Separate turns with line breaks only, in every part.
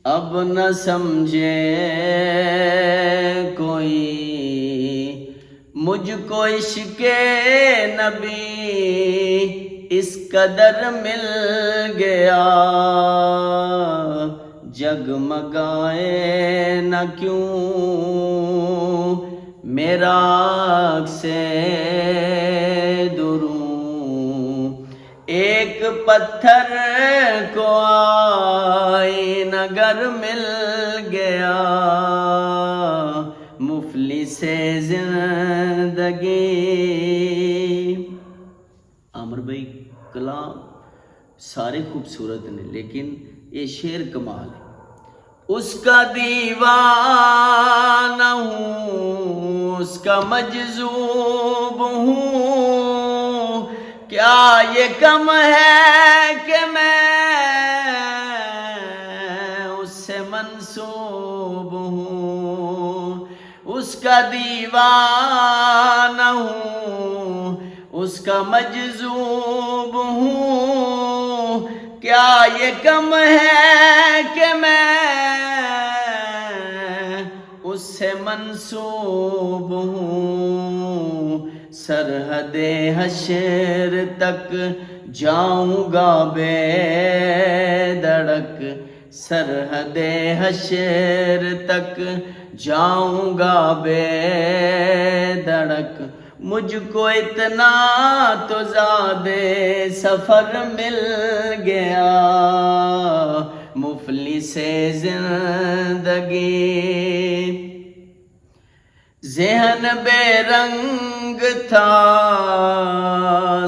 اب نہ سمجھے کوئی مجھ کو عشق نبی اس قدر مل گیا، جگمگائے نہ کیوں میرا سے دروں، ایک پتھر کو آئین اگر مل گیا، مفلس زندگی۔ عامر بھائی کلام سارے خوبصورت نے، لیکن یہ شعر کمال ہے۔ اس کا دیوانہ ہوں، اس کا مجذوب ہوں، کیا یہ کم ہے کہ میں اس سے منسوب ہوں۔ اس کا دیوانہ ہوں، اس کا مجذوب ہوں، کیا یہ کم ہے کہ میں اس سے منسوب ہوں۔ سرحد حشر تک جاؤں گا بے دھڑک، سرحد حشر تک جاؤں گا بے دھڑک، مجھ کو اتنا تو زیادہ سفر مل گیا، مفلس زندگی۔ ذہن بے رنگ تھا،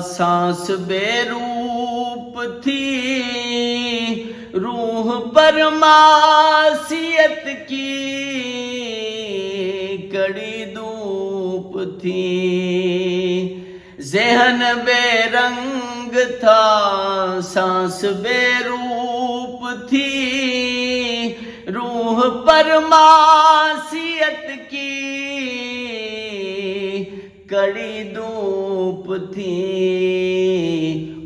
سانس بے روپ تھی، روح پر معصیت کی کڑی دھوپ تھی۔ ذہن بے رنگ تھا، سانس بے روپ تھی، روح پر معصیت کی کڑی دھوپ تھی۔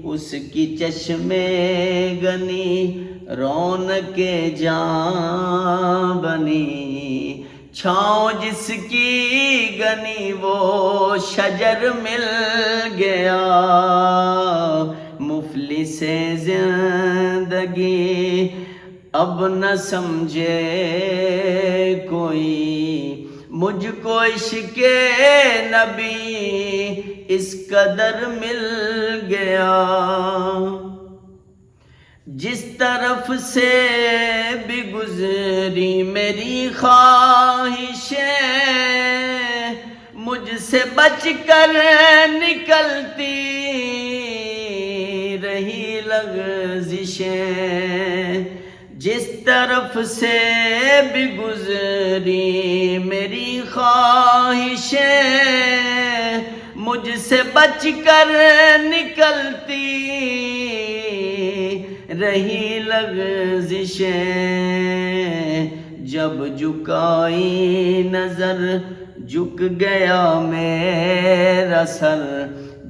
اس کی چشمے گنی رونق جاں بنی، چھاؤں جس کی گنی وہ شجر مل گیا، مفلس زندگی۔ اب نہ سمجھے کوئی مجھ کو عشق نبی اس قدر مل گیا، جس طرف سے بھی گزری میری خواہشیں، مجھ سے بچ کر نکلتی رہی لغزشیں، جس طرف سے بھی گزری میری خواہشیں، مجھ سے بچ کر نکلتی رہی لغزشیں، جب جھکائی نظر جھک گیا میرا سر،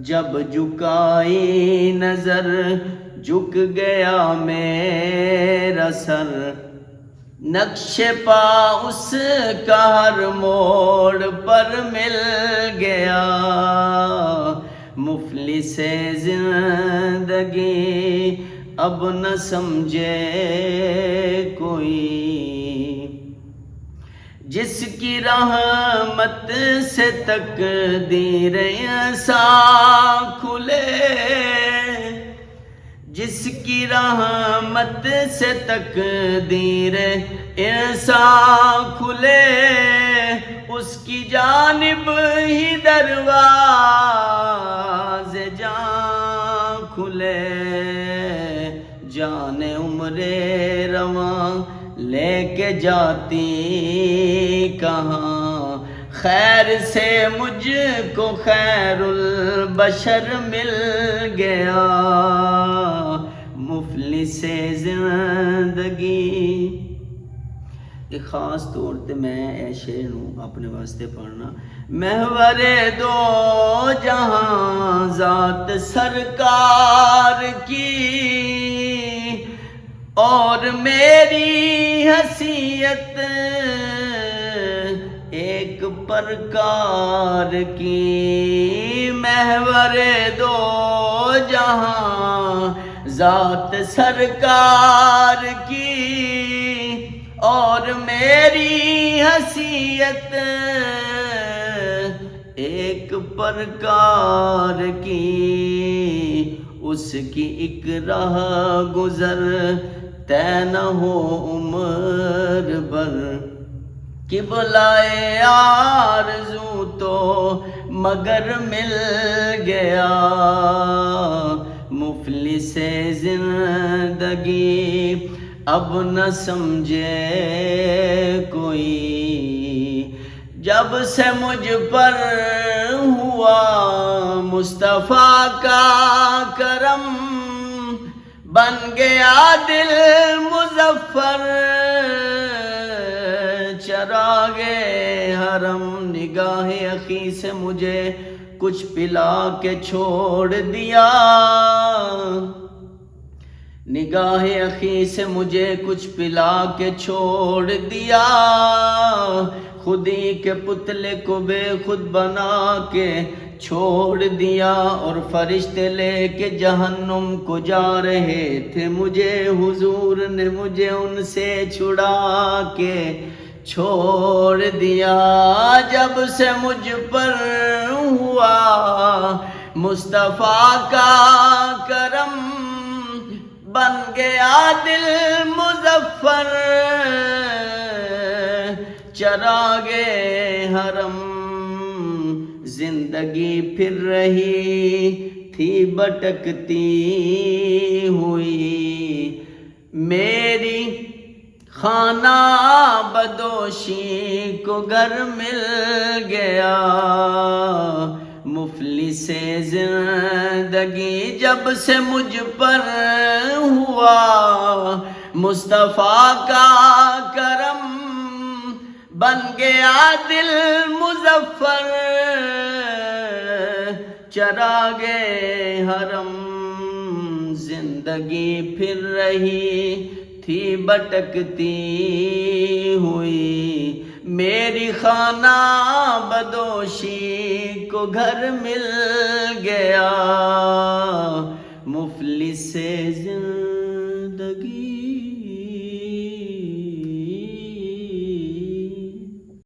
جب جھکائی نظر جھک گیا میرا سر، نقش پا اس کا ہر موڑ پر مل گیا، مفلس زندگی۔ اب نہ سمجھے کوئی جس کی رحمت سے تقدیر انسان کھلے، جس کی رحمت سے تقدیر انسان کھلے، اس کی جانب ہی دروازے جان کھلے، جان عمر رواں لے کے جاتی کہاں، خیر سے مجھ کو خیر البشر مل گیا، مفلس زندگی۔ ایک خاص طور تے میں اے شعر نوں اپنے واسطے پڑھنا۔ محور دو جہاں ذات سرکار کی، اور میری حیثیت ایک پرکار کی، محور دو جہاں ذات سرکار کی، اور میری حیثیت ایک پرکار کی، اس کی ایک راہ گزر طے نہ ہو عمر بھر، قبلۂ آرزو تو مگر مل گیا، مفلس زندگی اب نہ سمجھے کوئی، جب سے مجھ پر ہوا مصطفیٰ کا کرم، بن گیا دل مظفر چراغ حرم، نگاہ اخی سے مجھے کچھ پلا کے چھوڑ دیا، نگاہ اخی سے مجھے کچھ پلا کے چھوڑ دیا، خودی کے پتلے کو بے خود بنا کے چھوڑ دیا، اور فرشتے لے کے جہنم کو جا رہے تھے، مجھے حضور نے مجھے ان سے چھڑا کے چھوڑ دیا، جب سے مجھ پر ہوا مصطفیٰ کا کرم، بن گیا دل مظفر چراغ حرم، زندگی پھر رہی تھی بھٹکتی ہوئی، میری خانہ بدوشی کو گھر مل گیا، مفلس زندگی جب سے مجھ پر ہوا مصطفیٰ کا کرم، بن گیا دل مظفر چراغ حرم، زندگی پھر رہی تھی بھٹکتی ہوئی، میری خانہ بدوشی کو گھر مل گیا، مفلس زندگی